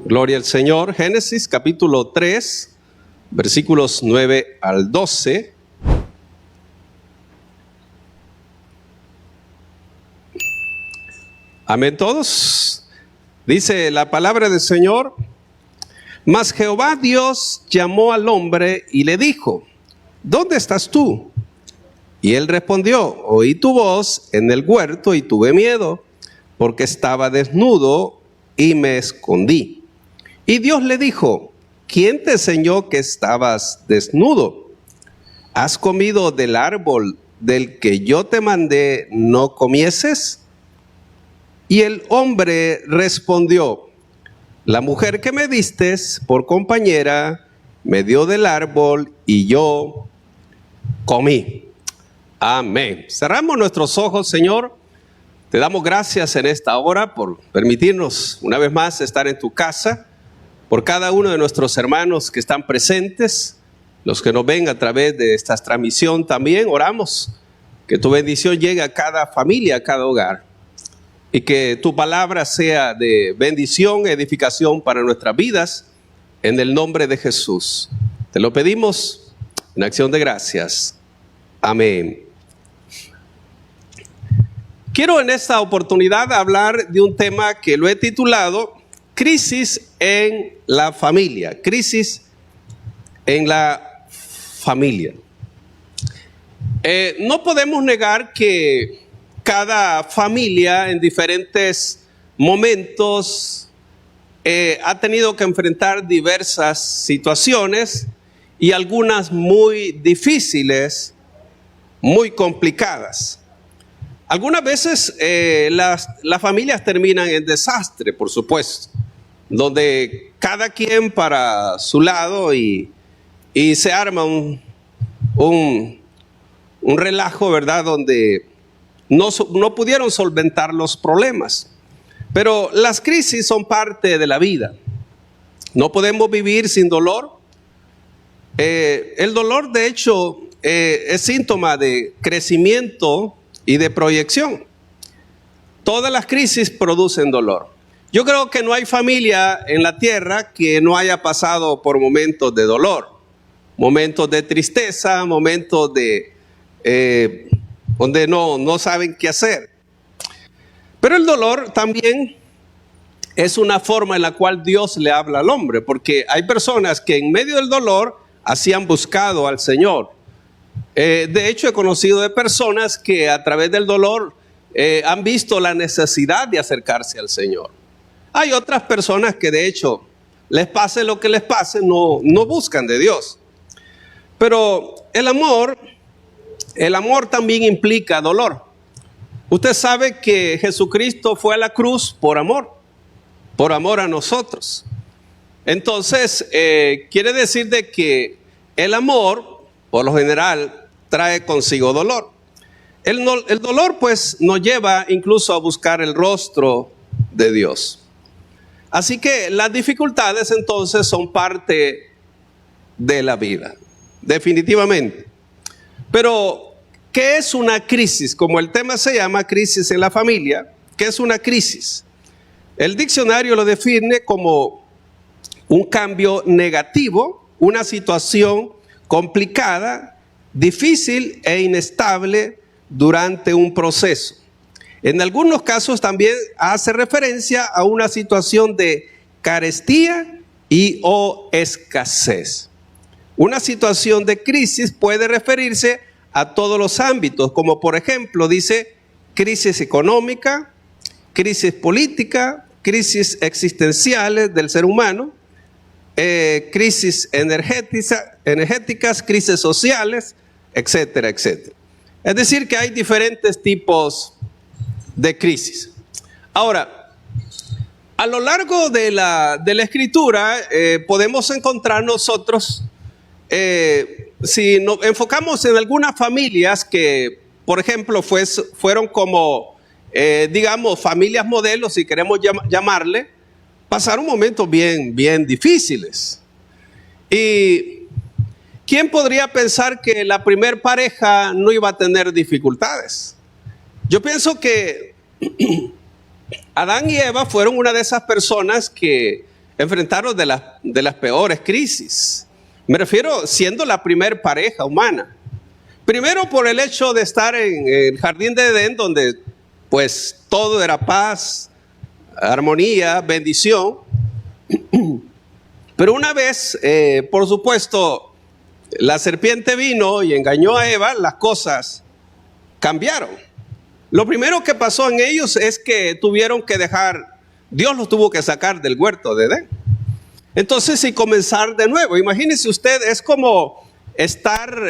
Gloria al Señor. Génesis capítulo 3, versículos 9 al 12. Amén todos. Dice la palabra del Señor: Mas Jehová Dios llamó al hombre y le dijo: ¿Dónde estás tú? Y él respondió: Oí tu voz en el huerto y tuve miedo, porque estaba desnudo y me escondí. Y Dios le dijo: ¿Quién te enseñó que estabas desnudo? ¿Has comido del árbol del que yo te mandé no comieses? Y el hombre respondió: La mujer que me distes por compañera me dio del árbol y yo comí. Amén. Cerramos nuestros ojos, Señor. Te damos gracias en esta hora por permitirnos una vez más estar en tu casa, por cada uno de nuestros hermanos que están presentes, los que nos ven a través de esta transmisión también. Oramos que tu bendición llegue a cada familia, a cada hogar, y que tu palabra sea de bendición, edificación para nuestras vidas, en el nombre de Jesús. Te lo pedimos en acción de gracias. Amén. Quiero en esta oportunidad hablar de un tema que lo he titulado Crisis en la familia. Crisis en la familia. No podemos negar que cada familia en diferentes momentos ha tenido que enfrentar diversas situaciones, y algunas muy difíciles, muy complicadas. Algunas veces las familias terminan en desastre, por supuesto, donde cada quien para su lado y se arma un relajo, ¿verdad? Donde no pudieron solventar los problemas. Pero las crisis son parte de la vida. No podemos vivir sin dolor. El dolor, de hecho, es síntoma de crecimiento y de proyección. Todas las crisis producen dolor. Yo creo que no hay familia en la tierra que no haya pasado por momentos de dolor, momentos de tristeza, momentos de donde no saben qué hacer. Pero el dolor también es una forma en la cual Dios le habla al hombre, porque hay personas que en medio del dolor así han buscado al Señor. De hecho, he conocido de personas que a través del dolor han visto la necesidad de acercarse al Señor. Hay otras personas que, de hecho, les pase lo que les pase, no buscan de Dios. Pero el amor también implica dolor. Usted sabe que Jesucristo fue a la cruz por amor a nosotros. Entonces, quiere decir de que el amor, por lo general, trae consigo dolor. El dolor, pues, nos lleva incluso a buscar el rostro de Dios. Así que las dificultades, entonces, son parte de la vida, definitivamente. Pero, ¿qué es una crisis? Como el tema se llama crisis en la familia, ¿qué es una crisis? El diccionario lo define como un cambio negativo, una situación complicada, difícil e inestable durante un proceso. En algunos casos también hace referencia a una situación de carestía y o escasez. Una situación de crisis puede referirse a todos los ámbitos, como por ejemplo dice crisis económica, crisis política, crisis existenciales del ser humano, crisis energéticas, crisis sociales, etcétera, etcétera. Es decir, que hay diferentes tipos de crisis. Ahora, a lo largo de la escritura podemos encontrar nosotros, si nos enfocamos en algunas familias que, por ejemplo, fueron como, digamos, familias modelos, si queremos llamarle, pasaron momentos bien difíciles. Y ¿quién podría pensar que la primer pareja no iba a tener dificultades? Yo pienso que Adán y Eva fueron una de esas personas que enfrentaron de las peores crisis. Me refiero siendo la primer pareja humana. Primero por el hecho de estar en el jardín de Edén, donde pues todo era paz, armonía, bendición. Pero una vez, por supuesto, la serpiente vino y engañó a Eva, las cosas cambiaron. Lo primero que pasó en ellos es que tuvieron que Dios los tuvo que sacar del huerto de Edén. Entonces, y comenzar de nuevo. Imagínese usted, es como estar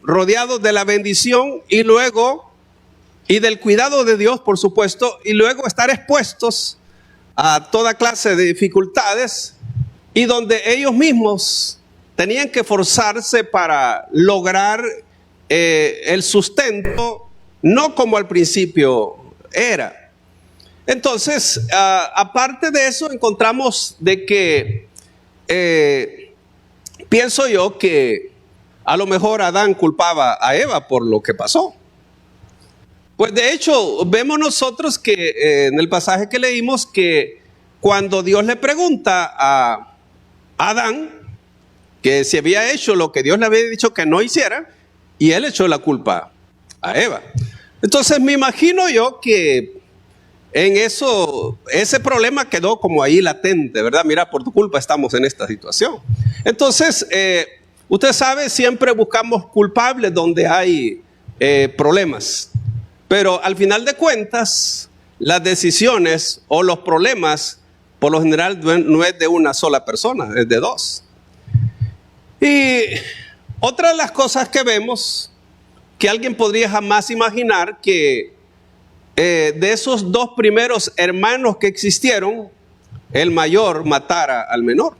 rodeado de la bendición y del cuidado de Dios, por supuesto, y luego estar expuestos a toda clase de dificultades y donde ellos mismos tenían que forzarse para lograr el sustento, no como al principio era. Entonces, aparte de eso, encontramos de que pienso yo que a lo mejor Adán culpaba a Eva por lo que pasó. Pues de hecho, vemos nosotros que en el pasaje que leímos que cuando Dios le pregunta a Adán que si había hecho lo que Dios le había dicho que no hiciera, y él echó la culpa a Eva. Entonces me imagino yo que en ese problema quedó como ahí latente, ¿verdad? Mira, por tu culpa estamos en esta situación. Entonces, usted sabe, siempre buscamos culpables donde hay problemas. Pero al final de cuentas, las decisiones o los problemas, por lo general, no es de una sola persona, es de dos. Y otra de las cosas que vemos, que alguien podría jamás imaginar que de esos dos primeros hermanos que existieron, el mayor matara al menor.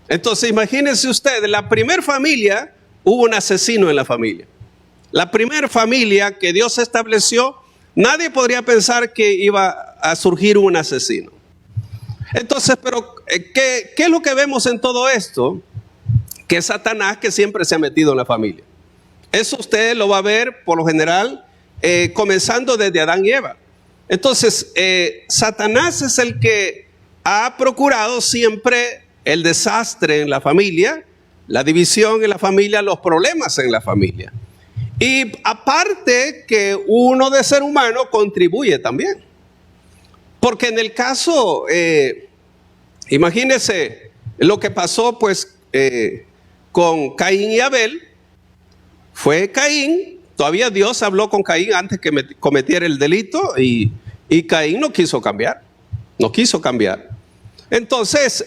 Entonces imagínense ustedes, la primera familia, hubo un asesino en la familia. La primera familia que Dios estableció, nadie podría pensar que iba a surgir un asesino. Entonces, pero ¿qué es lo que vemos en todo esto? Que es Satanás que siempre se ha metido en la familia. Eso usted lo va a ver por lo general comenzando desde Adán y Eva. Entonces, Satanás es el que ha procurado siempre el desastre en la familia, la división en la familia, los problemas en la familia. Y aparte que uno de ser humano contribuye también. Porque en el caso, imagínese lo que pasó pues con Caín y Abel. Fue Caín, todavía Dios habló con Caín antes que cometiera el delito y Caín no quiso cambiar. Entonces,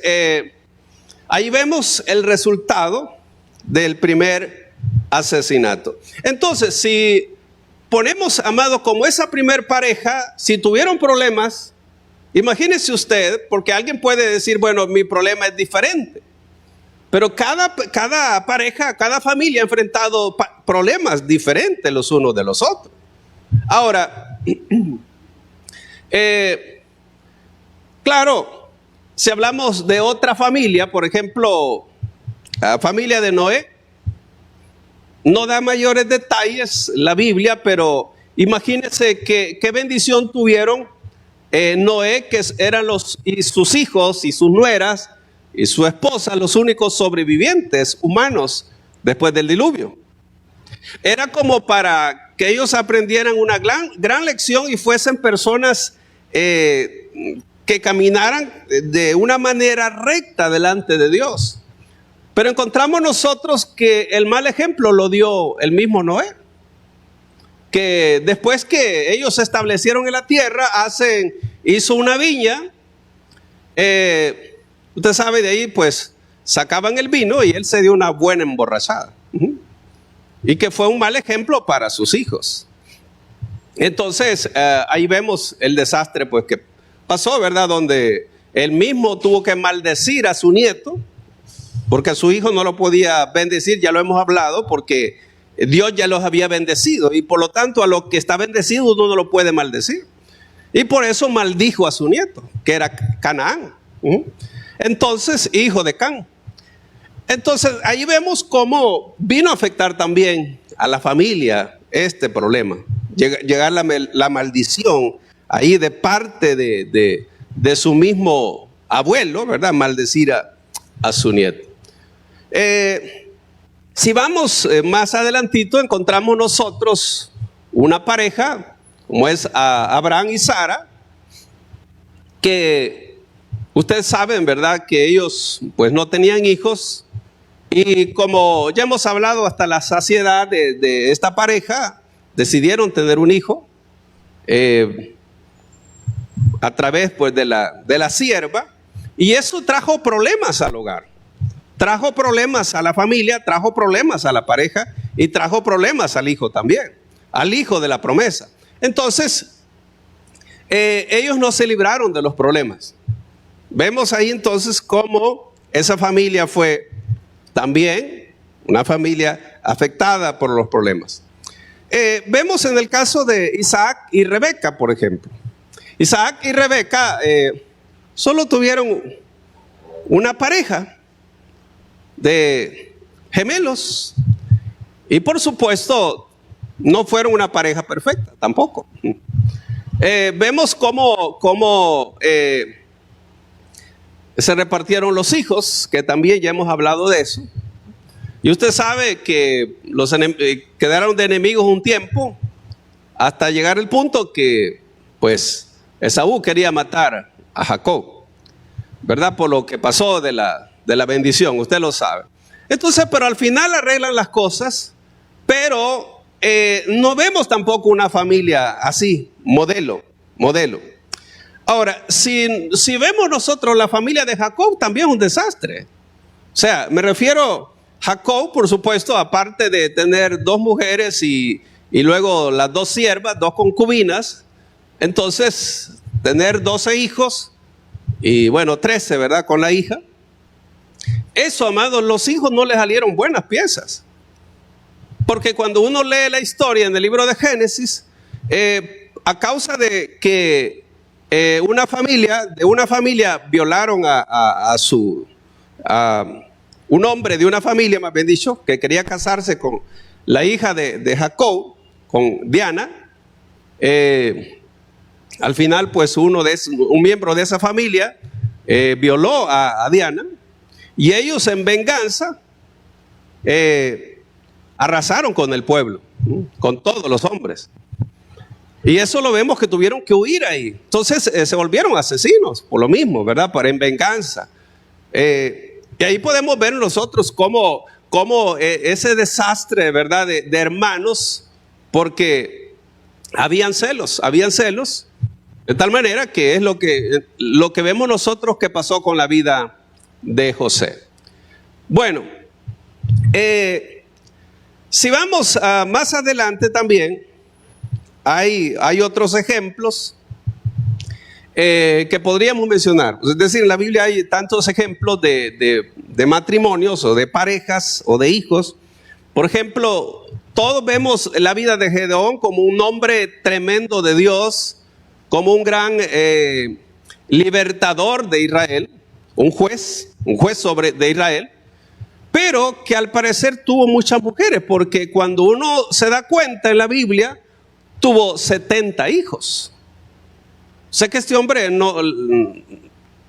ahí vemos el resultado del primer asesinato. Entonces, si ponemos, amado, como esa primer pareja, si tuvieron problemas, imagínese usted, porque alguien puede decir, bueno, mi problema es diferente. Pero cada pareja, cada familia ha enfrentado problemas diferentes los unos de los otros. Ahora, claro, si hablamos de otra familia, por ejemplo, la familia de Noé, no da mayores detalles la Biblia, pero imagínense qué bendición tuvieron Noé, que eran sus hijos y sus nueras y su esposa, los únicos sobrevivientes humanos después del diluvio. Era como para que ellos aprendieran una gran lección y fuesen personas que caminaran de una manera recta delante de Dios. Pero encontramos nosotros que el mal ejemplo lo dio el mismo Noé. Que después que ellos se establecieron en la tierra, hizo una viña. Usted sabe, de ahí pues sacaban el vino y él se dio una buena emborrachada. Y que fue un mal ejemplo para sus hijos. Entonces, ahí vemos el desastre pues que pasó, ¿verdad? Donde él mismo tuvo que maldecir a su nieto, porque a su hijo no lo podía bendecir, ya lo hemos hablado, porque Dios ya los había bendecido. Y por lo tanto, a lo que está bendecido uno no lo puede maldecir. Y por eso maldijo a su nieto, que era Canaán. Entonces, hijo de Can. Entonces, ahí vemos cómo vino a afectar también a la familia este problema. Llegar la maldición ahí de parte de su mismo abuelo, ¿verdad?, maldecir a su nieto. Si vamos más adelantito, encontramos nosotros una pareja, como es Abraham y Sara, que ustedes saben, ¿verdad?, que ellos pues no tenían hijos, y como ya hemos hablado hasta la saciedad de esta pareja, decidieron tener un hijo a través pues de la sierva, y eso trajo problemas al hogar, trajo problemas a la familia, trajo problemas a la pareja y trajo problemas al hijo también, al hijo de la promesa. Entonces, ellos no se libraron de los problemas. Vemos ahí entonces cómo esa familia fue también una familia afectada por los problemas. Vemos en el caso de Isaac y Rebeca, por ejemplo. Isaac y Rebeca solo tuvieron una pareja de gemelos, y por supuesto no fueron una pareja perfecta tampoco. Vemos cómo se repartieron los hijos, que también ya hemos hablado de eso. Y usted sabe que quedaron de enemigos un tiempo, hasta llegar el punto que pues Esaú quería matar a Jacob, ¿verdad?, por lo que pasó de la bendición, usted lo sabe. Entonces, pero al final arreglan las cosas, pero no vemos tampoco una familia así, modelo. Ahora, si vemos nosotros la familia de Jacob, también es un desastre. O sea, me refiero, Jacob, por supuesto, aparte de tener 2 mujeres y luego las 2 siervas, 2 concubinas, entonces tener 12 hijos y bueno, 13, ¿verdad?, con la hija. Eso, amados, los hijos no les salieron buenas piezas. Porque cuando uno lee la historia en el libro de Génesis, a causa de que de una familia violaron a un hombre de una familia, más bien dicho, que quería casarse con la hija de Jacob, con Diana. Al final, pues un miembro de esa familia violó a Diana, y ellos en venganza arrasaron con el pueblo, con todos los hombres. Y eso lo vemos que tuvieron que huir ahí. Entonces se volvieron asesinos por lo mismo, ¿verdad?, en venganza. Y ahí podemos ver nosotros cómo ese desastre, ¿verdad?, de hermanos, porque habían celos, de tal manera que es lo que vemos nosotros que pasó con la vida de José. Bueno, si vamos más adelante también, hay otros ejemplos que podríamos mencionar. Es decir, en la Biblia hay tantos ejemplos de matrimonios o de parejas o de hijos. Por ejemplo, todos vemos la vida de Gedeón como un hombre tremendo de Dios, como un gran libertador de Israel, un juez de Israel, pero que al parecer tuvo muchas mujeres, porque cuando uno se da cuenta en la Biblia, tuvo 70 hijos. Sé que este hombre,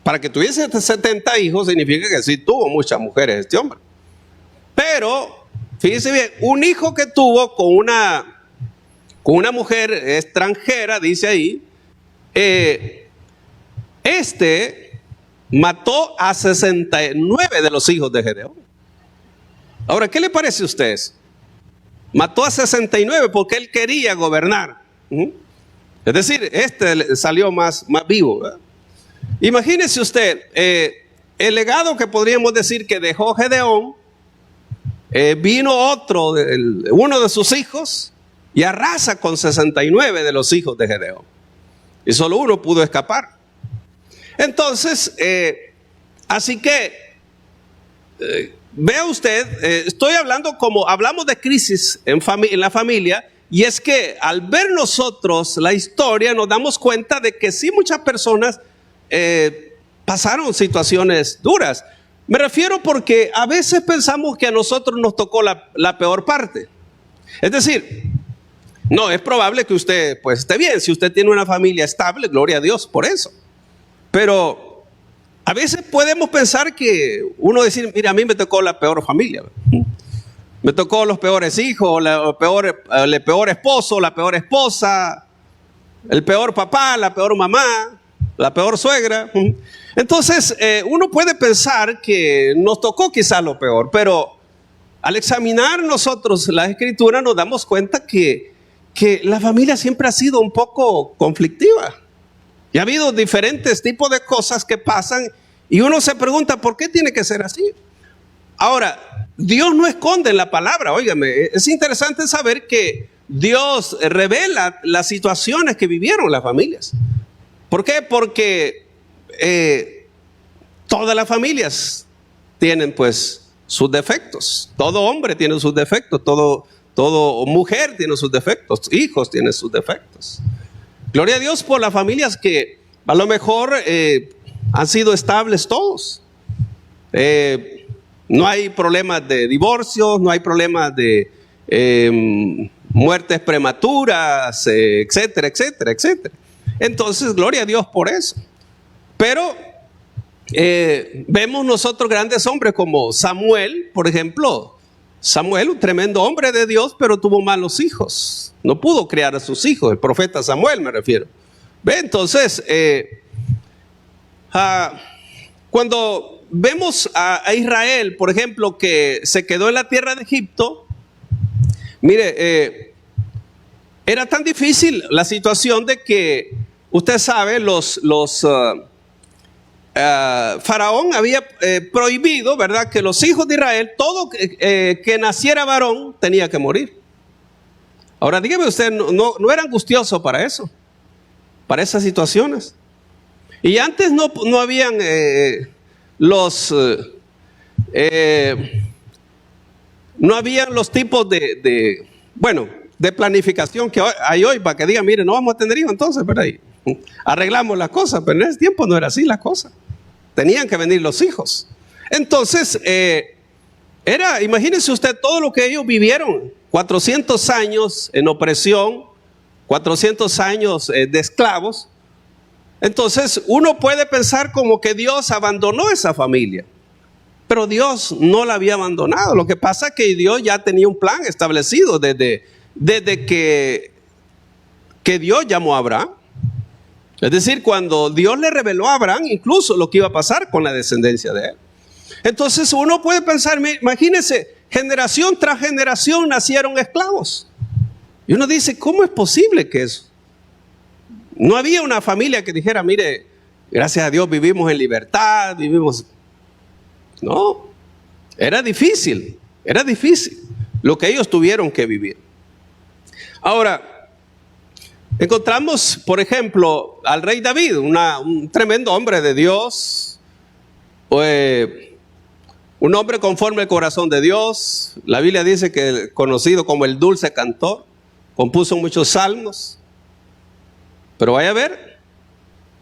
para que tuviese 70 hijos, significa que sí tuvo muchas mujeres este hombre. Pero, fíjense bien, un hijo que tuvo con una mujer extranjera, dice ahí, mató a 69 de los hijos de Gedeón. Ahora, ¿qué le parece a ustedes? Mató a 69 porque él quería gobernar. Es decir, salió más vivo, ¿verdad? Imagínese usted, el legado que podríamos decir que dejó Gedeón, vino uno de sus hijos y arrasa con 69 de los hijos de Gedeón. Y solo uno pudo escapar. Entonces, así que, vea usted, estoy hablando como hablamos de crisis en la familia, y es que al ver nosotros la historia nos damos cuenta de que sí, muchas personas pasaron situaciones duras. Me refiero porque a veces pensamos que a nosotros nos tocó la peor parte. Es decir, no, es probable que usted pues esté bien. Si usted tiene una familia estable, gloria a Dios por eso. Pero A veces podemos pensar que uno decir, mira, a mí me tocó la peor familia. Me tocó los peores hijos, el peor esposo, la peor esposa, el peor papá, la peor mamá, la peor suegra. Entonces, uno puede pensar que nos tocó quizás lo peor, pero al examinar nosotros la Escritura nos damos cuenta que la familia siempre ha sido un poco conflictiva. Y ha habido diferentes tipos de cosas que pasan y uno se pregunta, ¿por qué tiene que ser así? Ahora, Dios no esconde en la palabra, óigame, es interesante saber que Dios revela las situaciones que vivieron las familias. ¿Por qué? Porque todas las familias tienen pues sus defectos. Todo hombre tiene sus defectos, todo mujer tiene sus defectos, hijos tienen sus defectos. Gloria a Dios por las familias que a lo mejor han sido estables todos. No hay problemas de divorcios, no hay problemas de muertes prematuras, etcétera, etcétera, etcétera. Entonces, gloria a Dios por eso. Pero vemos nosotros grandes hombres como Samuel, por ejemplo. Samuel, un tremendo hombre de Dios, pero tuvo malos hijos. No pudo criar a sus hijos, el profeta Samuel me refiero. ¿Ve? Entonces, cuando vemos a Israel, por ejemplo, que se quedó en la tierra de Egipto, mire, era tan difícil la situación de que, usted sabe, Faraón había prohibido, ¿verdad?, que los hijos de Israel, todo que naciera varón, tenía que morir. Ahora dígame usted, ¿no era angustioso para eso? Para esas situaciones. Y antes no habían no habían los tipos de planificación que hay hoy para que digan, mire, no vamos a tener hijos entonces, pero ahí arreglamos las cosas, pero en ese tiempo no era así la cosa. Tenían que venir los hijos. Entonces, imagínense usted todo lo que ellos vivieron, 400 años en opresión, 400 años de esclavos. Entonces, uno puede pensar como que Dios abandonó esa familia, pero Dios no la había abandonado. Lo que pasa es que Dios ya tenía un plan establecido desde que Dios llamó a Abraham. Es decir, cuando Dios le reveló a Abraham incluso lo que iba a pasar con la descendencia de él. Entonces uno puede pensar, imagínense, generación tras generación nacieron esclavos. Y uno dice, ¿cómo es posible que eso? No había una familia que dijera, mire, gracias a Dios vivimos en libertad, vivimos... No, era difícil lo que ellos tuvieron que vivir. Ahora, encontramos, por ejemplo, al rey David, un tremendo hombre de Dios, un hombre conforme al corazón de Dios. La Biblia dice que conocido como el dulce cantor, compuso muchos salmos. Pero vaya a ver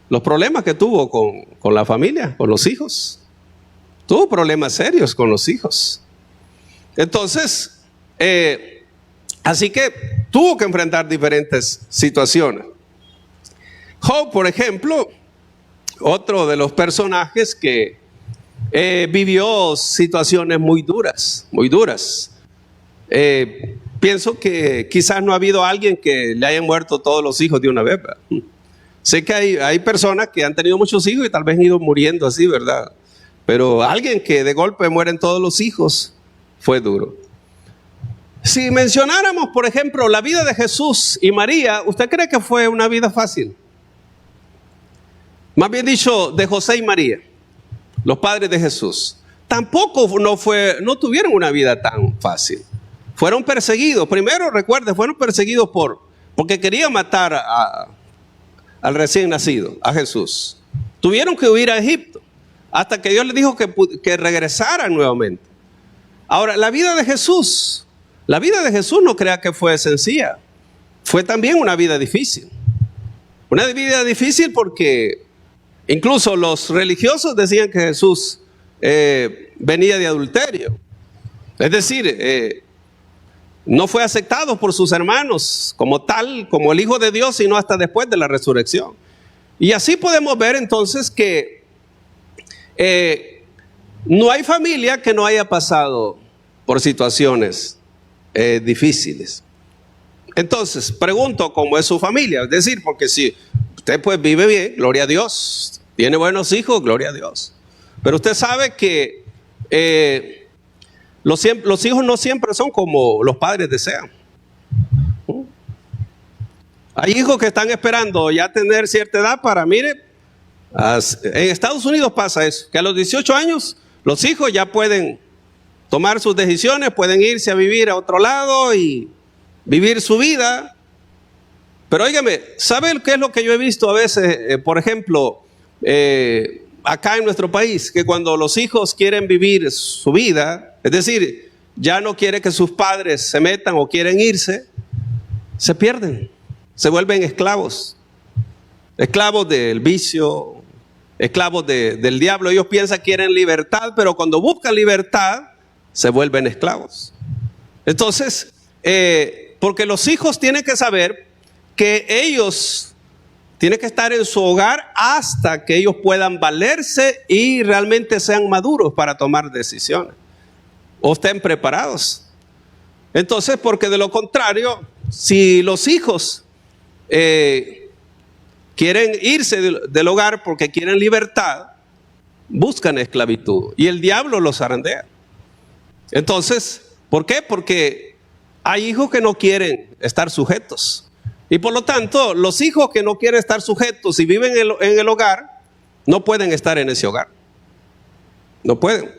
los problemas que tuvo con la familia, con los hijos. Tuvo problemas serios con los hijos. Entonces, así que tuvo que enfrentar diferentes situaciones. Job, por ejemplo, otro de los personajes que vivió situaciones muy duras, muy duras. Pienso que quizás no ha habido alguien que le hayan muerto todos los hijos de una vez, ¿verdad? Sé que hay personas que han tenido muchos hijos y tal vez han ido muriendo así, ¿verdad? Pero alguien que de golpe mueren todos los hijos fue duro. Si mencionáramos, por ejemplo, la vida de Jesús y María, ¿usted cree que fue una vida fácil? Más bien dicho, de José y María, los padres de Jesús, tampoco no tuvieron una vida tan fácil. Fueron perseguidos. Primero, recuerde, fueron perseguidos porque querían matar al recién nacido, a Jesús. Tuvieron que huir a Egipto hasta que Dios les dijo que regresaran nuevamente. Ahora, la vida de Jesús no crea que fue sencilla. Fue también una vida difícil. Una vida difícil porque incluso los religiosos decían que Jesús venía de adulterio. Es decir, no fue aceptado por sus hermanos como tal, como el Hijo de Dios, sino hasta después de la resurrección. Y así podemos ver entonces que No hay familia que no haya pasado por situaciones difíciles. Entonces, pregunto cómo es su familia. Es decir, porque si usted pues vive bien, gloria a Dios. Tiene buenos hijos, gloria a Dios. Pero usted sabe que los hijos no siempre son como los padres desean. Hay hijos que están esperando ya tener cierta edad para, mire, en Estados Unidos pasa eso, que a los 18 años los hijos ya pueden tomar sus decisiones, pueden irse a vivir a otro lado y vivir su vida. Pero óigame, ¿sabe qué es lo que yo he visto a veces? Por ejemplo, acá en nuestro país, que cuando los hijos quieren vivir su vida, es decir, ya no quiere que sus padres se metan o quieren irse, se pierden, se vuelven esclavos del vicio, esclavos del diablo. Ellos piensan que quieren libertad, pero cuando buscan libertad, se vuelven esclavos. Entonces, porque los hijos tienen que saber que ellos tienen que estar en su hogar hasta que ellos puedan valerse y realmente sean maduros para tomar decisiones o estén preparados. Entonces, porque de lo contrario, si los hijos quieren irse del hogar porque quieren libertad, buscan esclavitud y el diablo los zarandea. Entonces, ¿por qué? Porque hay hijos que no quieren estar sujetos. Y por lo tanto, los hijos que no quieren estar sujetos y viven en el hogar, no pueden estar en ese hogar. No pueden.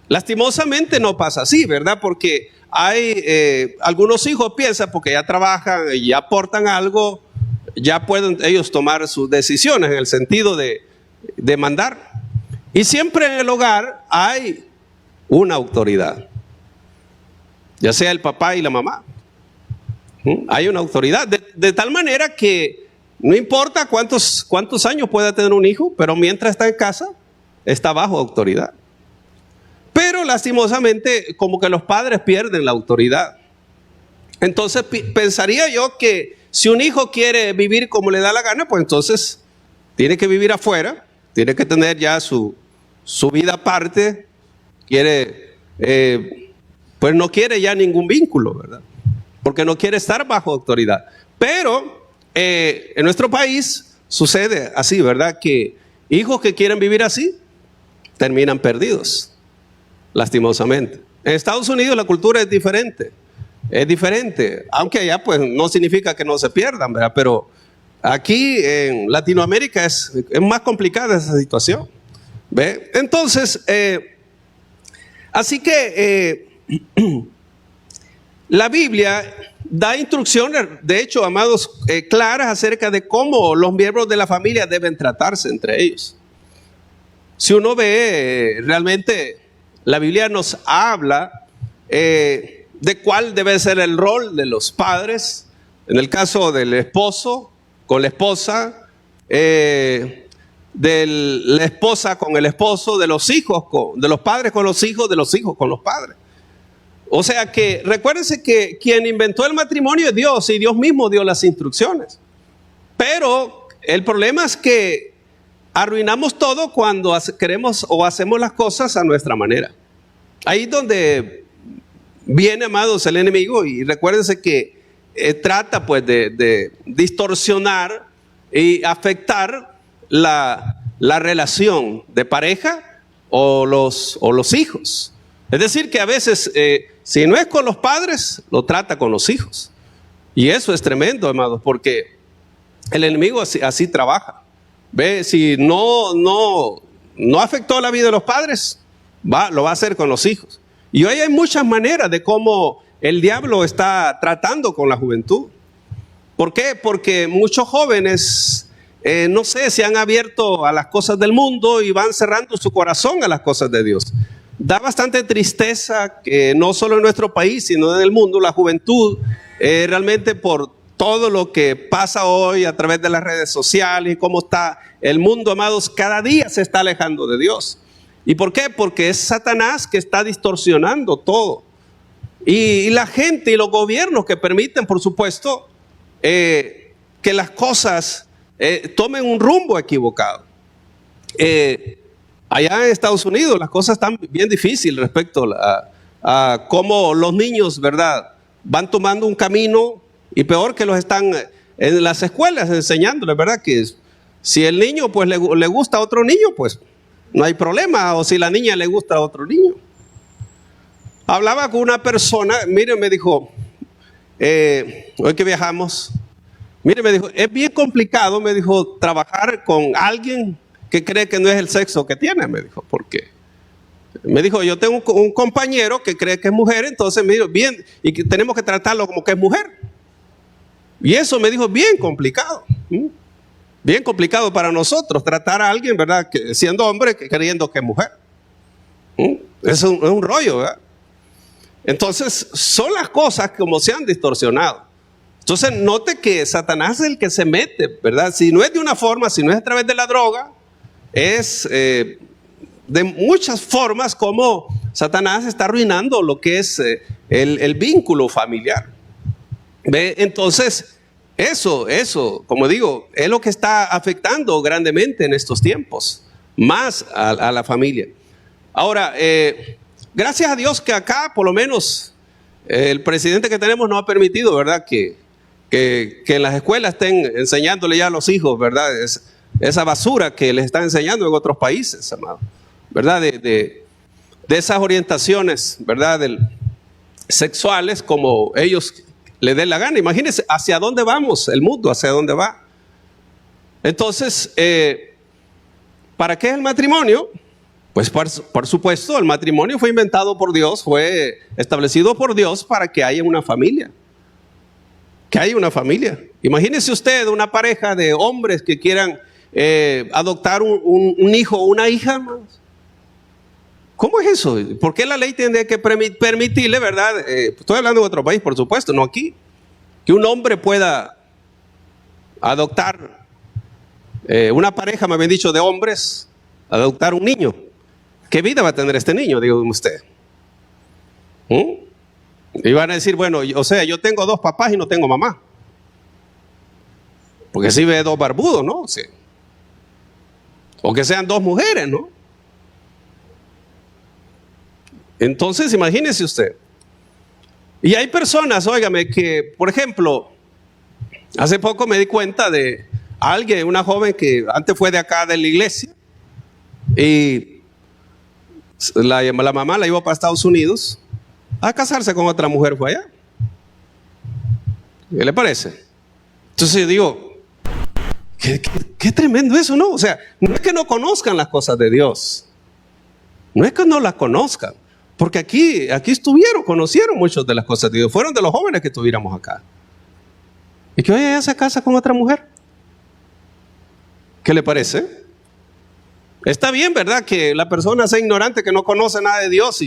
Lastimosamente no pasa así, ¿verdad? Porque hay algunos hijos piensan porque ya trabajan y ya aportan algo, ya pueden ellos tomar sus decisiones en el sentido de mandar. Y siempre en el hogar hay una autoridad, ya sea el papá y la mamá. Hay una autoridad, de tal manera que no importa cuántos años pueda tener un hijo, pero mientras está en casa, está bajo autoridad. Pero lastimosamente, como que los padres pierden la autoridad. Entonces pensaría yo que si un hijo quiere vivir como le da la gana, pues entonces tiene que vivir afuera, tiene que tener ya su vida aparte, pues no quiere ya ningún vínculo, ¿verdad? Porque no quiere estar bajo autoridad. Pero en nuestro país sucede así, ¿verdad? Que hijos que quieren vivir así terminan perdidos, lastimosamente. En Estados Unidos la cultura es diferente, aunque allá pues no significa que no se pierdan, ¿verdad? Pero aquí en Latinoamérica es más complicada esa situación, ¿ve? Entonces, así que la Biblia da instrucciones, de hecho, amados, claras acerca de cómo los miembros de la familia deben tratarse entre ellos. Si uno ve, realmente la Biblia nos habla de cuál debe ser el rol de los padres, en el caso del esposo con la esposa, de la esposa con el esposo, de los hijos, de los padres con los hijos, de los hijos con los padres. O sea que recuérdense que quien inventó el matrimonio es Dios y Dios mismo dio las instrucciones. Pero el problema es que arruinamos todo cuando queremos o hacemos las cosas a nuestra manera. Ahí es donde viene, amados, el enemigo, y recuérdense que trata pues de distorsionar y afectar la relación de pareja o los hijos. Es decir, que a veces, si no es con los padres, lo trata con los hijos. Y eso es tremendo, amados, porque el enemigo así trabaja. Ve, si no afectó la vida de los padres, lo va a hacer con los hijos. Y hoy hay muchas maneras de cómo el diablo está tratando con la juventud. ¿Por qué? Porque muchos jóvenes, no sé, se han abierto a las cosas del mundo y van cerrando su corazón a las cosas de Dios. Da bastante tristeza que no solo en nuestro país, sino en el mundo, la juventud, realmente por todo lo que pasa hoy a través de las redes sociales y cómo está el mundo, amados, cada día se está alejando de Dios. ¿Y por qué? Porque es Satanás que está distorsionando todo. Y la gente y los gobiernos que permiten, por supuesto, que las cosas tomen un rumbo equivocado. Allá en Estados Unidos las cosas están bien difíciles respecto a cómo los niños, ¿verdad?, van tomando un camino, y peor que los están en las escuelas enseñándoles, ¿verdad?, que si el niño pues le gusta a otro niño, pues no hay problema, o si la niña le gusta a otro niño. Hablaba con una persona, mire, me dijo, hoy que viajamos, mire, me dijo, es bien complicado, me dijo, trabajar con alguien que cree que no es el sexo que tiene, me dijo, ¿por qué? Me dijo, yo tengo un compañero que cree que es mujer, entonces me dijo, bien, y que tenemos que tratarlo como que es mujer. Y eso me dijo, bien complicado. Bien complicado para nosotros, tratar a alguien, ¿verdad?, que, siendo hombre, creyendo que es mujer. Es un rollo, ¿verdad? Entonces, son las cosas como se han distorsionado. Entonces, note que Satanás es el que se mete, ¿verdad? Si no es de una forma, si no es a través de la droga, es de muchas formas como Satanás está arruinando lo que es el vínculo familiar. ¿Ve? Entonces, eso, como digo, es lo que está afectando grandemente en estos tiempos, más a la familia. Ahora, gracias a Dios que acá, por lo menos, el presidente que tenemos nos ha permitido, ¿verdad?, que en las escuelas estén enseñándole ya a los hijos, ¿verdad?, esa basura que les están enseñando en otros países, amado, ¿verdad?, de esas orientaciones, ¿verdad?, sexuales como ellos le den la gana. Imagínense hacia dónde vamos, el mundo, hacia dónde va. Entonces, ¿para qué es el matrimonio? Pues por supuesto, el matrimonio fue inventado por Dios, fue establecido por Dios para que haya una familia. Que haya una familia. Imagínese usted una pareja de hombres que quieran adoptar un hijo o una hija. ¿Cómo es eso? ¿Por qué la ley tiene que permitirle, verdad? Estoy hablando de otro país, por supuesto, no aquí. Que un hombre pueda adoptar, una pareja, me habían dicho, de hombres, adoptar un niño. ¿Qué vida va a tener este niño? Digo usted. Y van a decir, bueno, o sea, yo tengo dos papás y no tengo mamá. Porque si ve dos barbudos, ¿no? Sí. O que sean dos mujeres, ¿no? Entonces, imagínese usted. Y hay personas, óigame, que, por ejemplo, hace poco me di cuenta de alguien, una joven que antes fue de acá de la iglesia, y la mamá la llevó para Estados Unidos a casarse con otra mujer, fue allá. ¿Qué le parece? Entonces yo digo, qué tremendo eso, ¿no? O sea, no es que no conozcan las cosas de Dios, no es que no las conozcan, porque aquí conocieron muchas de las cosas de Dios, fueron de los jóvenes que estuviéramos acá. Y que hoy ella se casa con otra mujer. ¿Qué le parece? Está bien, ¿verdad?, que la persona sea ignorante, que no conoce nada de Dios,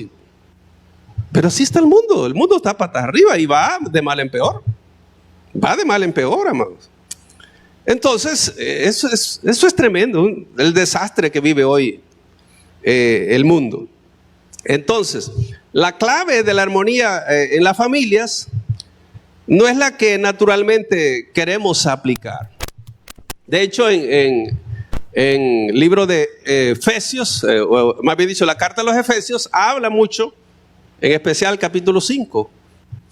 pero así está el mundo está patas arriba y va de mal en peor. Va de mal en peor, amados. Entonces, eso es tremendo, el desastre que vive hoy el mundo. Entonces, la clave de la armonía en las familias no es la que naturalmente queremos aplicar. De hecho, en el libro de Efesios, o más bien dicho, la carta a los Efesios, habla mucho, en especial capítulo 5,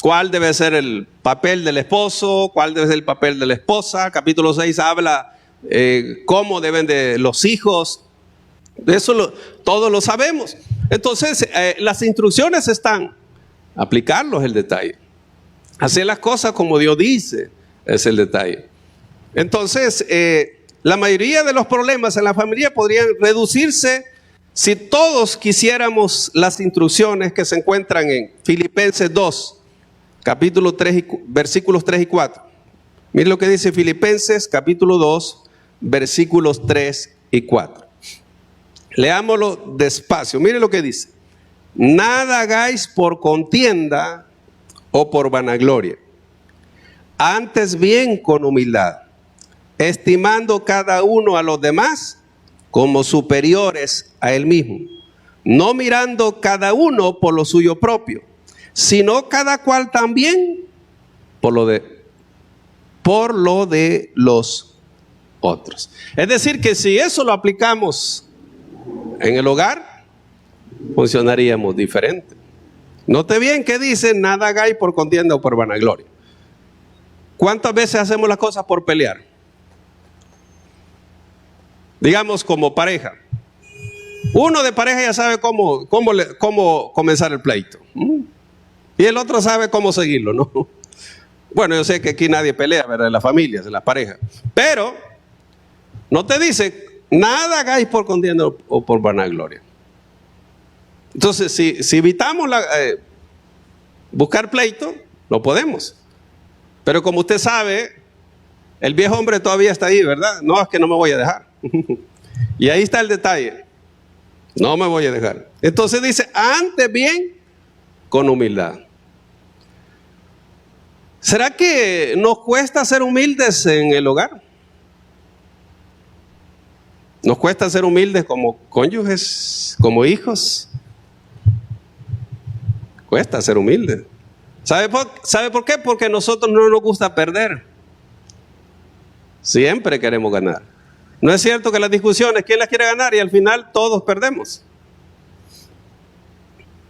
cuál debe ser el papel del esposo, cuál debe ser el papel de la esposa. Capítulo 6 habla cómo deben de los hijos. De eso todos lo sabemos. Entonces, las instrucciones están. Aplicarlos es el detalle. Hacer las cosas como Dios dice es el detalle. Entonces, la mayoría de los problemas en la familia podrían reducirse si todos quisiéramos las instrucciones que se encuentran en Filipenses 2, capítulo 3, versículos 3 y 4. Mire lo que dice Filipenses, capítulo 2, versículos 3 y 4. Leámoslo despacio. Mire lo que dice. Nada hagáis por contienda o por vanagloria, antes bien con humildad, estimando cada uno a los demás como superiores a él mismo, no mirando cada uno por lo suyo propio, sino cada cual también por lo de los otros. Es decir, que si eso lo aplicamos en el hogar, funcionaríamos diferente. Note bien que dice, nada hagáis por contienda o por vanagloria. ¿Cuántas veces hacemos las cosas por pelear? Digamos como pareja. Uno de pareja ya sabe cómo comenzar el pleito. Y el otro sabe cómo seguirlo, ¿no? Bueno, yo sé que aquí nadie pelea, ¿verdad? En las familias, en las parejas. Pero no te dice, nada hagáis por contienda o por vanagloria. Entonces, si evitamos buscar pleito, no podemos. Pero como usted sabe, el viejo hombre todavía está ahí, ¿verdad? No, es que no me voy a dejar. Y ahí está el detalle. No me voy a dejar. Entonces dice, antes bien, con humildad. ¿Será que nos cuesta ser humildes en el hogar? ¿Nos cuesta ser humildes como cónyuges, como hijos? Cuesta ser humildes. ¿Sabe por qué? Porque a nosotros no nos gusta perder. Siempre queremos ganar. No es cierto que las discusiones, ¿quién las quiere ganar? Y al final todos perdemos.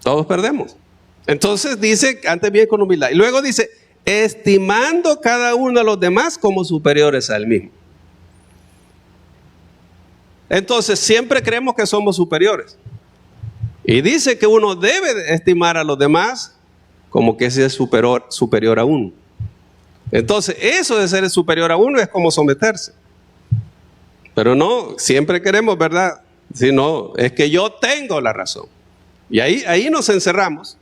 Todos perdemos. Entonces dice, antes bien con humildad. Y luego dice, estimando cada uno a los demás como superiores al mismo. Entonces siempre creemos que somos superiores. Y dice que uno debe estimar a los demás como que ese es superior a uno. Entonces eso de ser superior a uno es como someterse. Pero no, siempre queremos, ¿verdad? Si no, es que yo tengo la razón. Y ahí nos encerramos.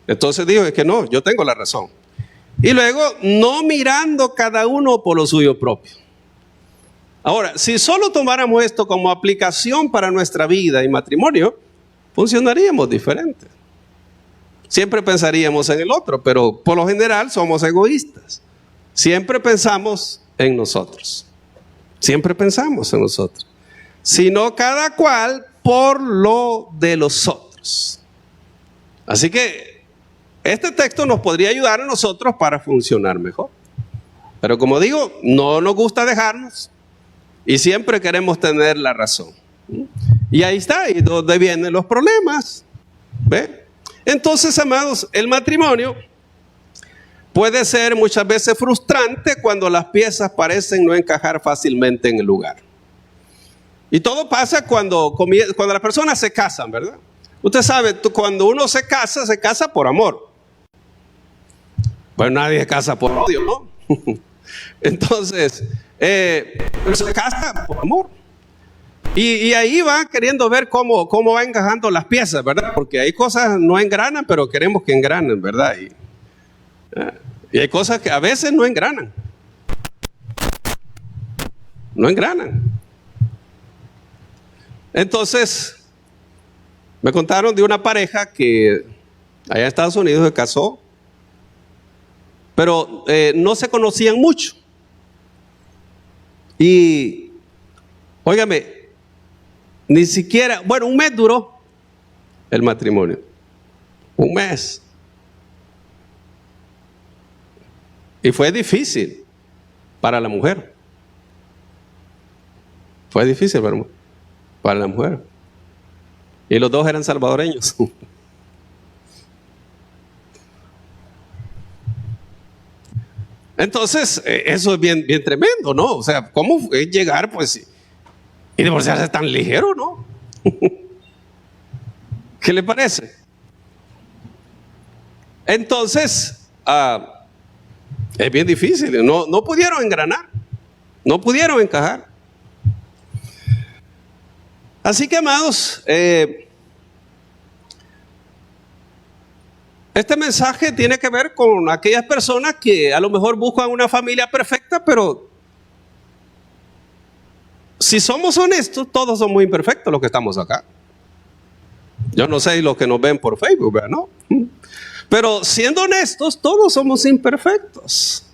Entonces digo, es que no, yo tengo la razón. Y luego, no mirando cada uno por lo suyo propio. Ahora, si solo tomáramos esto como aplicación para nuestra vida y matrimonio, funcionaríamos diferente. Siempre pensaríamos en el otro, pero por lo general somos egoístas. Siempre pensamos en nosotros. Siempre pensamos en nosotros. Sino cada cual por lo de los otros. Así que este texto nos podría ayudar a nosotros para funcionar mejor. Pero como digo, no nos gusta dejarnos y siempre queremos tener la razón. Y ahí está, y donde vienen los problemas. ¿Ve? Entonces, amados, el matrimonio puede ser muchas veces frustrante cuando las piezas parecen no encajar fácilmente en el lugar. Y todo pasa cuando las personas se casan, ¿verdad? Usted sabe, cuando uno se casa por amor. Pues nadie se casa por odio, ¿no? Entonces, pero se casa por amor. Y ahí va queriendo ver cómo va encajando las piezas, ¿verdad? Porque hay cosas no engranan, pero queremos que engranen, ¿verdad? Y hay cosas que a veces no engranan. No engranan. Entonces, me contaron de una pareja que allá en Estados Unidos se casó, pero no se conocían mucho. Y, óigame, ni siquiera, bueno, un mes duró el matrimonio. Un mes. Y fue difícil para la mujer. Fue difícil para la mujer. Y los dos eran salvadoreños. Entonces, eso es bien tremendo, ¿no? O sea, ¿cómo es llegar, pues, y divorciarse tan ligero, ¿no? ¿Qué le parece? Entonces, es bien difícil. No pudieron engranar. No pudieron encajar. Así que, amados, este mensaje tiene que ver con aquellas personas que a lo mejor buscan una familia perfecta, pero si somos honestos, todos somos imperfectos los que estamos acá. Yo no sé los que nos ven por Facebook, ¿verdad? ¿No? Pero siendo honestos, todos somos imperfectos.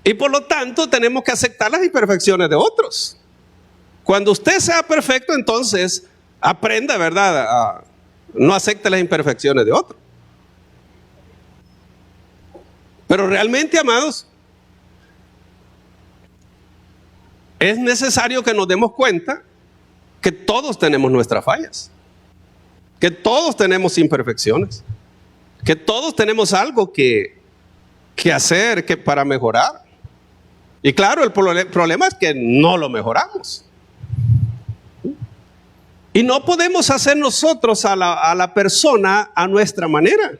Y por lo tanto tenemos que aceptar las imperfecciones de otros. Cuando usted sea perfecto, entonces aprenda, ¿verdad? No acepte las imperfecciones de otros. Pero realmente, amados, es necesario que nos demos cuenta que todos tenemos nuestras fallas, que todos tenemos imperfecciones, que todos tenemos algo que hacer para mejorar. Y claro, el problema es que no lo mejoramos. Y no podemos hacer nosotros a la persona a nuestra manera.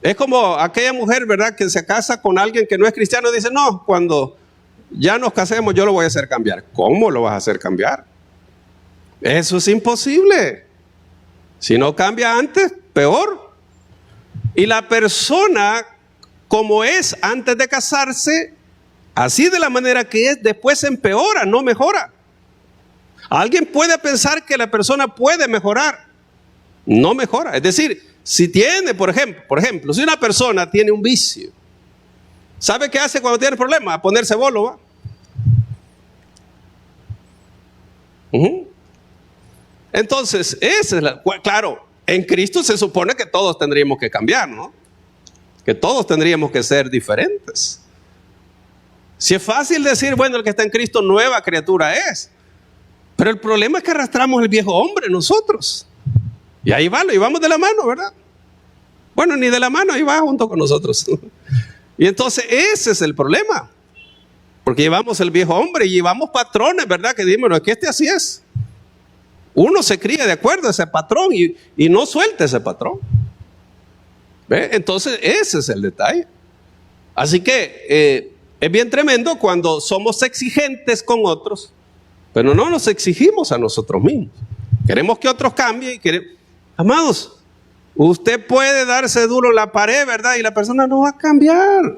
Es como aquella mujer, ¿verdad?, que se casa con alguien que no es cristiano y dice, no, cuando ya nos casemos yo lo voy a hacer cambiar. ¿Cómo lo vas a hacer cambiar? Eso es imposible. Si no cambia antes, peor. Y la persona, como es antes de casarse, así de la manera que es, después empeora, no mejora. Alguien puede pensar que la persona puede mejorar, no mejora. Es decir, si tiene, por ejemplo, si una persona tiene un vicio, ¿sabe qué hace cuando tiene problemas? A ponerse bolo, ¿va? Entonces, claro, en Cristo se supone que todos tendríamos que cambiar, ¿no? Que todos tendríamos que ser diferentes. Si es fácil decir, bueno, el que está en Cristo nueva criatura es. Pero el problema es que arrastramos el viejo hombre nosotros. Y ahí va, y vamos de la mano, ¿verdad? Bueno, ni de la mano, ahí va junto con nosotros. Y entonces ese es el problema. Porque llevamos el viejo hombre y llevamos patrones, ¿verdad? Que dimos, que así es. Uno se cría de acuerdo a ese patrón y no suelta ese patrón. ¿Ve? Entonces ese es el detalle. Así que es bien tremendo cuando somos exigentes con otros, pero no nos exigimos a nosotros mismos. Queremos que otros cambien. Amados, usted puede darse duro en la pared, ¿verdad? Y la persona no va a cambiar.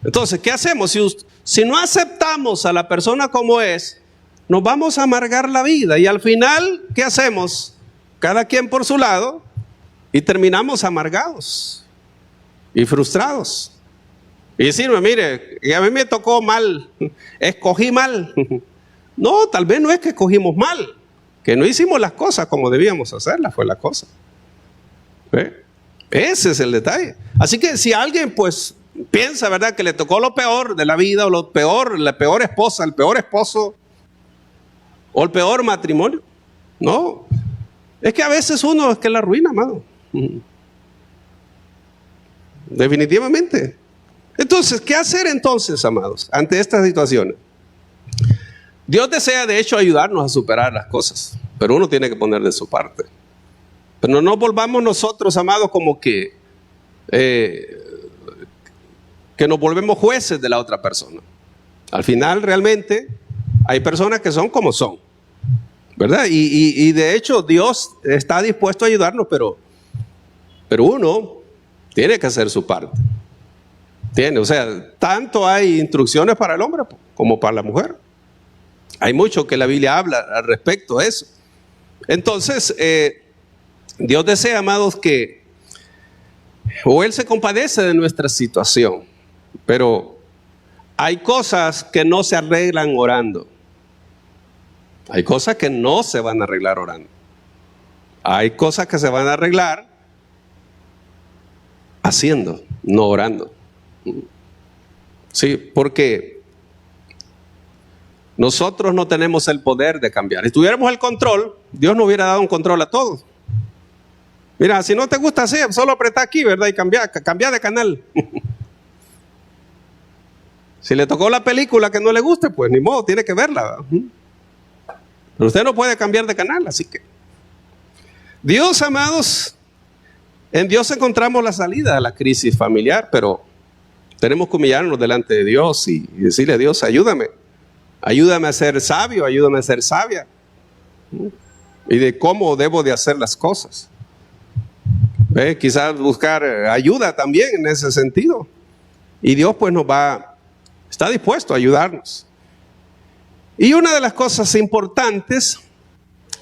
Entonces, ¿qué hacemos? Si no aceptamos a la persona como es, nos vamos a amargar la vida. Y al final, ¿qué hacemos? Cada quien por su lado y terminamos amargados y frustrados. Y decirme, mire, a mí me tocó mal, escogí mal. No, tal vez no es que escogimos mal, que no hicimos las cosas como debíamos hacerlas, fue la cosa. ¿Ve? Ese es el detalle. Así que si alguien pues piensa, ¿verdad?, que le tocó lo peor de la vida, o lo peor, la peor esposa, el peor esposo, o el peor matrimonio, no. Es que a veces uno es que la arruina, amado. Definitivamente. Entonces, ¿qué hacer entonces, amados, ante estas situaciones? Dios desea, de hecho, ayudarnos a superar las cosas, pero uno tiene que poner de su parte. Pero no nos volvamos nosotros, amados, como que nos volvemos jueces de la otra persona. Al final, realmente, hay personas que son como son, ¿verdad? Y de hecho, Dios está dispuesto a ayudarnos, pero uno tiene que hacer su parte. O sea, tanto hay instrucciones para el hombre como para la mujer. Hay mucho que la Biblia habla al respecto de eso. Entonces, Dios desea, amados, que Él se compadece de nuestra situación, pero hay cosas que no se arreglan orando. Hay cosas que no se van a arreglar orando. Hay cosas que se van a arreglar haciendo, no orando. Sí, porque nosotros no tenemos el poder de cambiar. Si tuviéramos el control, Dios nos hubiera dado un control a todos. Mira, si no te gusta así, solo apretá aquí, ¿verdad? Y cambia de canal. Si le tocó la película que no le guste, pues ni modo, tiene que verla, ¿verdad? Pero usted no puede cambiar de canal, así que Dios, amados, en Dios encontramos la salida de la crisis familiar, pero tenemos que humillarnos delante de Dios y decirle a Dios, ayúdame a ser sabio, ayúdame a ser sabia, y de cómo debo de hacer las cosas. Quizás buscar ayuda también en ese sentido, y Dios pues está dispuesto a ayudarnos. Y una de las cosas importantes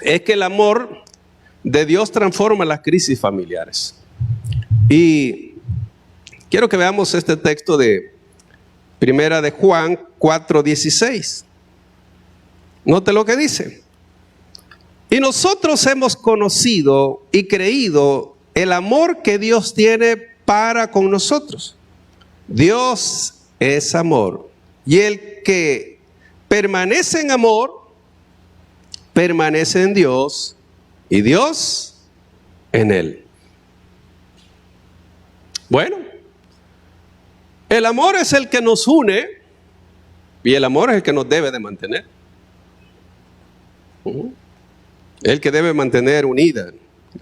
es que el amor de Dios transforma las crisis familiares. Y quiero que veamos este texto de Primera de Juan 4:16. Note lo que dice. Y nosotros hemos conocido y creído el amor que Dios tiene para con nosotros. Dios es amor. Y el que permanece en amor, permanece en Dios y Dios en él. Bueno, el amor es el que nos une y el amor es el que nos debe de mantener. El que debe mantener unida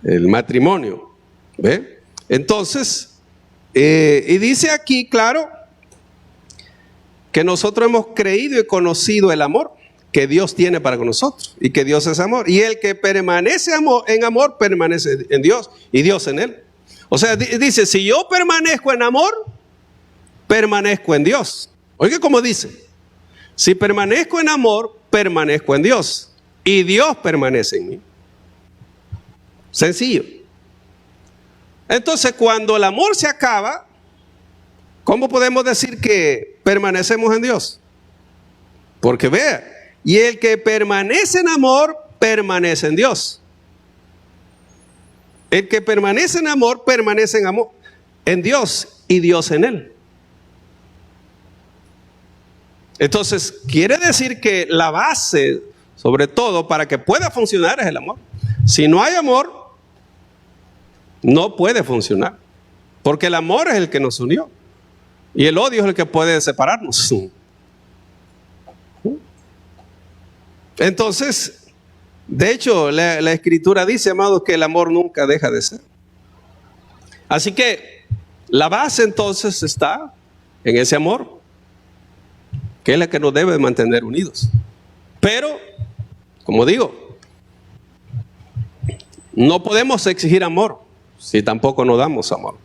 el matrimonio. ¿Ve? Entonces, y dice aquí, claro, que nosotros hemos creído y conocido el amor que Dios tiene para con nosotros y que Dios es amor. Y el que permanece en amor, permanece en Dios y Dios en él. O sea, dice, si yo permanezco en amor, permanezco en Dios. Oiga cómo dice, si permanezco en amor, permanezco en Dios y Dios permanece en mí. Sencillo. Entonces, cuando el amor se acaba, ¿cómo podemos decir que permanecemos en Dios? Porque vea, y el que permanece en amor, permanece en Dios. El que permanece en amor, permanece en amor, en Dios y Dios en él. Entonces, quiere decir que la base, sobre todo, para que pueda funcionar es el amor. Si no hay amor, no puede funcionar. Porque el amor es el que nos unió. Y el odio es el que puede separarnos. Entonces, de hecho, la Escritura dice, amados, que el amor nunca deja de ser. Así que la base entonces está en ese amor, que es la que nos debe mantener unidos. Pero, como digo, no podemos exigir amor si tampoco nos damos amor.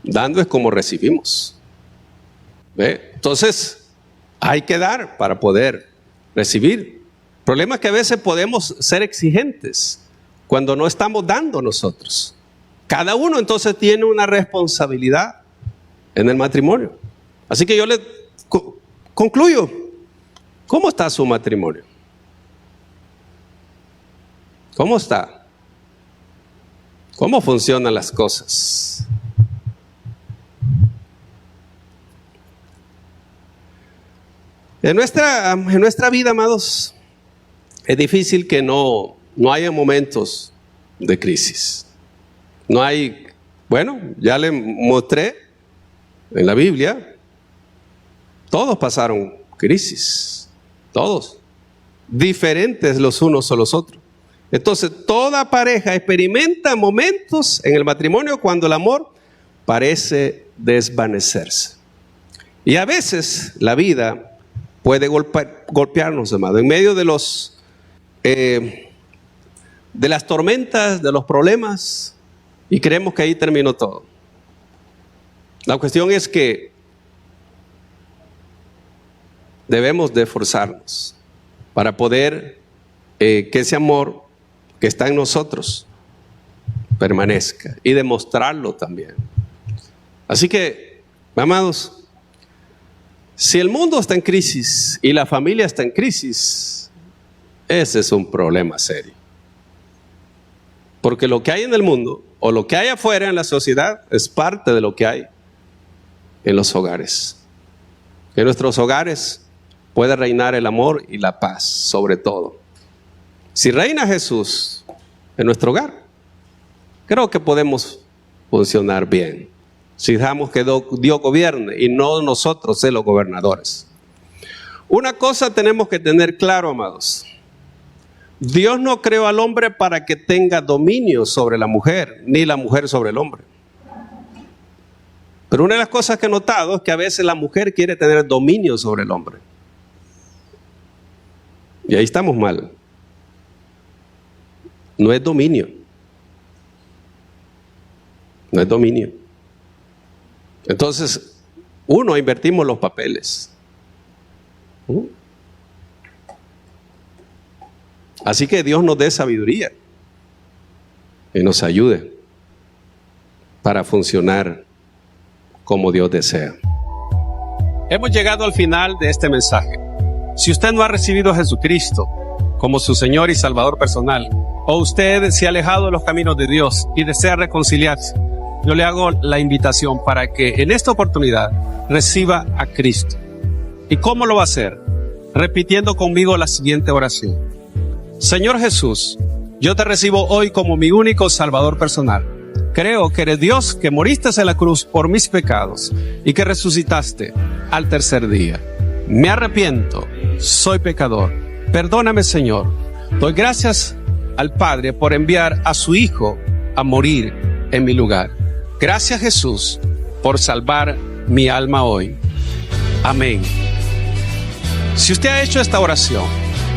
Dando es como recibimos. ¿Ve? Entonces, hay que dar para poder recibir. El problema es que a veces podemos ser exigentes cuando no estamos dando nosotros. Cada uno entonces tiene una responsabilidad en el matrimonio. Así que yo le concluyo. ¿Cómo está su matrimonio? ¿Cómo está? ¿Cómo funcionan las cosas? En nuestra vida, amados, es difícil que no haya momentos de crisis. No hay, bueno, ya le mostré en la Biblia, todos pasaron crisis, todos, diferentes los unos a los otros. Entonces, toda pareja experimenta momentos en el matrimonio cuando el amor parece desvanecerse. Y a veces la vida puede golpearnos, amado, en medio de las tormentas, de los problemas, y creemos que ahí terminó todo. La cuestión es que debemos de esforzarnos para poder que ese amor que está en nosotros permanezca y demostrarlo también. Así que, amados, si el mundo está en crisis y la familia está en crisis, ese es un problema serio. Porque lo que hay en el mundo o lo que hay afuera en la sociedad es parte de lo que hay en los hogares. En nuestros hogares puede reinar el amor y la paz sobre todo. Si reina Jesús en nuestro hogar, creo que podemos funcionar bien. Si dejamos que Dios gobierne y no nosotros ser los gobernadores. Una cosa tenemos que tener claro, amados. Dios no creó al hombre para que tenga dominio sobre la mujer, ni la mujer sobre el hombre. Pero una de las cosas que he notado es que a veces la mujer quiere tener dominio sobre el hombre. Y ahí estamos mal. No es dominio. No es dominio. Entonces, invertimos los papeles. Así que Dios nos dé sabiduría y nos ayude para funcionar como Dios desea. Hemos llegado al final de este mensaje. Si usted no ha recibido a Jesucristo como su Señor y Salvador personal, o usted se ha alejado de los caminos de Dios y desea reconciliarse, yo le hago la invitación para que en esta oportunidad reciba a Cristo. ¿Y cómo lo va a hacer? repitiendo conmigo la siguiente oración. Señor Jesús, yo te recibo hoy como mi único Salvador personal. Creo que eres Dios, que moriste en la cruz por mis pecados y que resucitaste al tercer día. Me arrepiento, soy pecador. Perdóname, Señor. Doy gracias al Padre por enviar a su Hijo a morir en mi lugar. Gracias, Jesús, por salvar mi alma hoy. Amén. Si usted ha hecho esta oración,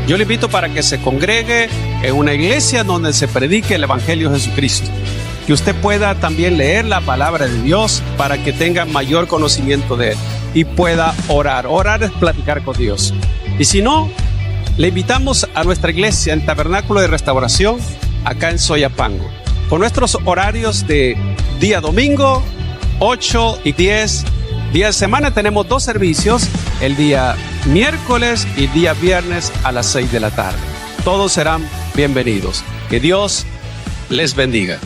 yo le invito para que se congregue en una iglesia donde se predique el Evangelio de Jesucristo. Que usted pueda también leer la palabra de Dios para que tenga mayor conocimiento de Él y pueda orar. Orar es platicar con Dios. Y si no, le invitamos a nuestra iglesia en Tabernáculo de Restauración, acá en Soyapango, con nuestros horarios de día domingo, 8 y 10. Día de semana tenemos 2 servicios, el día miércoles y día viernes a las 6 de la tarde. Todos serán bienvenidos. Que Dios les bendiga.